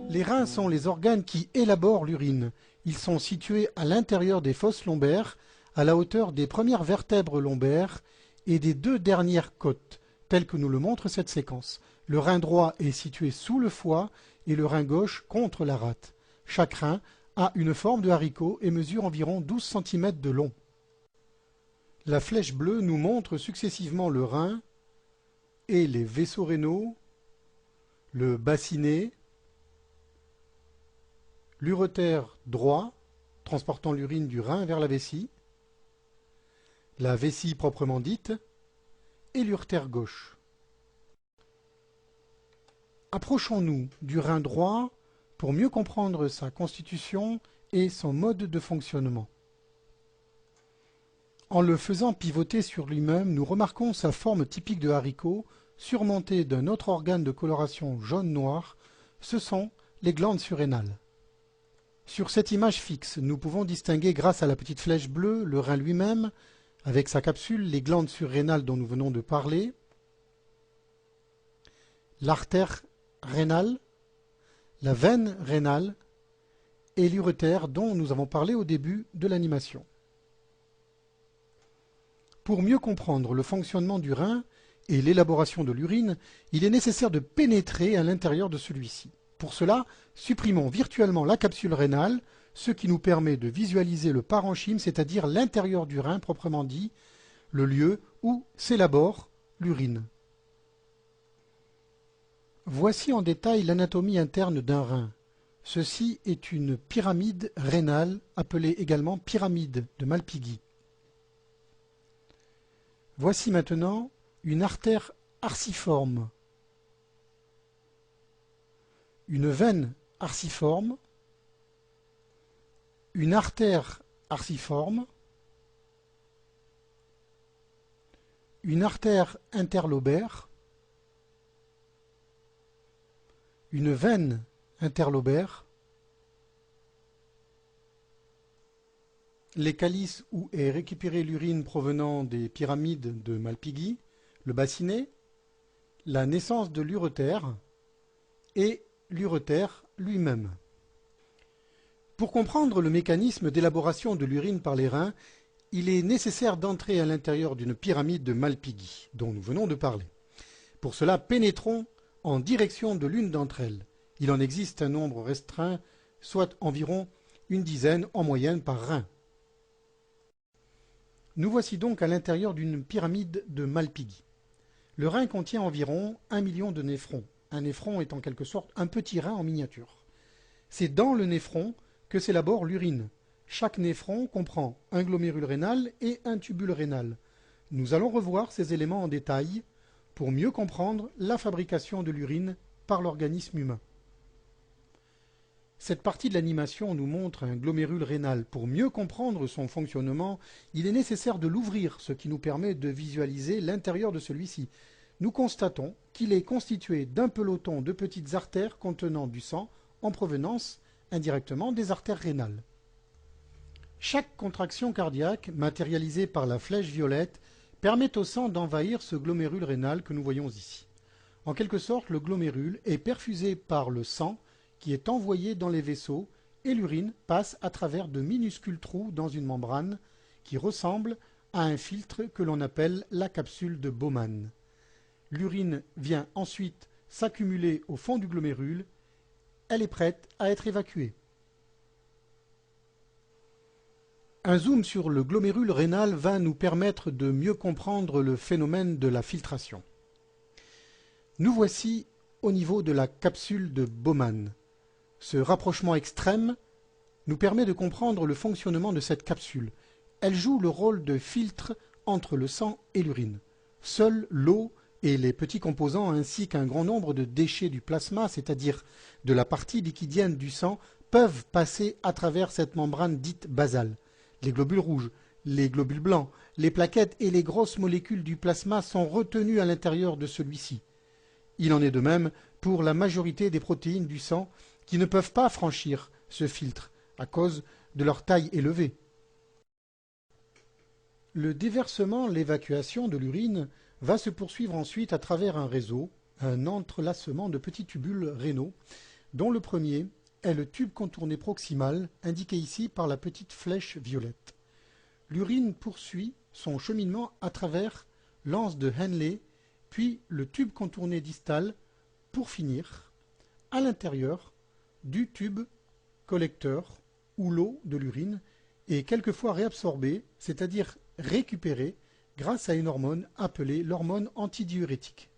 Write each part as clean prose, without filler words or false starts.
Les reins sont les organes qui élaborent l'urine. Ils sont situés à l'intérieur des fosses lombaires, à la hauteur des premières vertèbres lombaires et des deux dernières côtes, telles que nous le montre cette séquence. Le rein droit est situé sous le foie et le rein gauche contre la rate. Chaque rein a une forme de haricot et mesure environ 12 cm de long. La flèche bleue nous montre successivement le rein et les vaisseaux rénaux, le bassinet, l'urétère droit, transportant l'urine du rein vers la vessie, la vessie proprement dite, et l'urétère gauche. Approchons-nous du rein droit pour mieux comprendre sa constitution et son mode de fonctionnement. En le faisant pivoter sur lui-même, nous remarquons sa forme typique de haricot, surmontée d'un autre organe de coloration jaune-noir, ce sont les glandes surrénales. Sur cette image fixe, nous pouvons distinguer grâce à la petite flèche bleue le rein lui-même, avec sa capsule, les glandes surrénales dont nous venons de parler, l'artère rénale, la veine rénale et l'urétère dont nous avons parlé au début de l'animation. Pour mieux comprendre le fonctionnement du rein et l'élaboration de l'urine, il est nécessaire de pénétrer à l'intérieur de celui-ci. Pour cela, supprimons virtuellement la capsule rénale, ce qui nous permet de visualiser le parenchyme, c'est-à-dire l'intérieur du rein proprement dit, le lieu où s'élabore l'urine. Voici en détail l'anatomie interne d'un rein. Ceci est une pyramide rénale, appelée également pyramide de Malpighi. Voici maintenant une artère arciforme, une veine arciforme, une artère arciforme, une artère interlobaire, une veine interlobaire, les calices où est récupérée l'urine provenant des pyramides de Malpighi, le bassinet, la naissance de l'urétère et l'urétère lui-même. Pour comprendre le mécanisme d'élaboration de l'urine par les reins, il est nécessaire d'entrer à l'intérieur d'une pyramide de Malpighi, dont nous venons de parler. Pour cela, pénétrons en direction de l'une d'entre elles. Il en existe un nombre restreint, soit environ une dizaine en moyenne par rein. Nous voici donc à l'intérieur d'une pyramide de Malpighi. Le rein contient environ 1 million de néphrons. Un néphron est en quelque sorte un petit rein en miniature. C'est dans le néphron que s'élabore l'urine. Chaque néphron comprend un glomérule rénal et un tubule rénal. Nous allons revoir ces éléments en détail pour mieux comprendre la fabrication de l'urine par l'organisme humain. Cette partie de l'animation nous montre un glomérule rénal. Pour mieux comprendre son fonctionnement, il est nécessaire de l'ouvrir, ce qui nous permet de visualiser l'intérieur de celui-ci. Nous constatons qu'il est constitué d'un peloton de petites artères contenant du sang en provenance indirectement des artères rénales. Chaque contraction cardiaque, matérialisée par la flèche violette, permet au sang d'envahir ce glomérule rénal que nous voyons ici. En quelque sorte, le glomérule est perfusé par le sang qui est envoyé dans les vaisseaux et l'urine passe à travers de minuscules trous dans une membrane qui ressemble à un filtre que l'on appelle la capsule de Bowman. L'urine vient ensuite s'accumuler au fond du glomérule. Elle est prête à être évacuée. Un zoom sur le glomérule rénal va nous permettre de mieux comprendre le phénomène de la filtration. Nous voici au niveau de la capsule de Bowman. Ce rapprochement extrême nous permet de comprendre le fonctionnement de cette capsule. Elle joue le rôle de filtre entre le sang et l'urine. Seule l'eau et les petits composants ainsi qu'un grand nombre de déchets du plasma, c'est-à-dire de la partie liquidienne du sang, peuvent passer à travers cette membrane dite basale. Les globules rouges, les globules blancs, les plaquettes et les grosses molécules du plasma sont retenues à l'intérieur de celui-ci. Il en est de même pour la majorité des protéines du sang qui ne peuvent pas franchir ce filtre à cause de leur taille élevée. Le déversement, l'évacuation de l'urine va se poursuivre ensuite à travers un réseau un entrelacement de petits tubules rénaux, dont le premier est le tube contourné proximal, indiqué ici par la petite flèche violette. L'urine poursuit son cheminement à travers l'anse de Henle, puis le tube contourné distal, pour finir à l'intérieur du tube collecteur où l'eau de l'urine est quelquefois réabsorbée, c'est-à-dire récupérée, grâce à une hormone appelée l'hormone antidiurétique.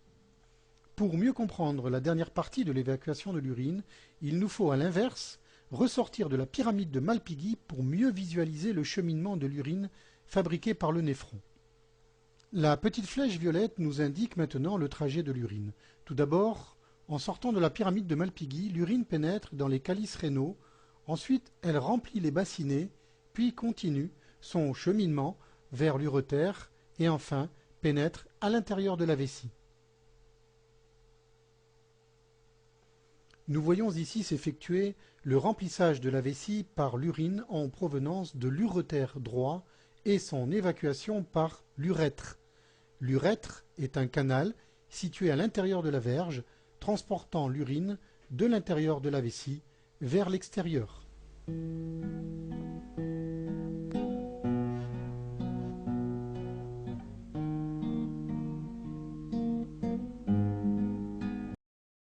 Pour mieux comprendre la dernière partie de l'évacuation de l'urine, il nous faut à l'inverse ressortir de la pyramide de Malpighi pour mieux visualiser le cheminement de l'urine fabriqué par le néphron. La petite flèche violette nous indique maintenant le trajet de l'urine. Tout d'abord, en sortant de la pyramide de Malpighi, l'urine pénètre dans les calices rénaux, ensuite elle remplit les bassinets, puis continue son cheminement vers l'urètre et enfin pénètre à l'intérieur de la vessie. Nous voyons ici s'effectuer le remplissage de la vessie par l'urine en provenance de l'urètre droit et son évacuation par l'urètre. L'urètre est un canal situé à l'intérieur de la verge, transportant l'urine de l'intérieur de la vessie vers l'extérieur.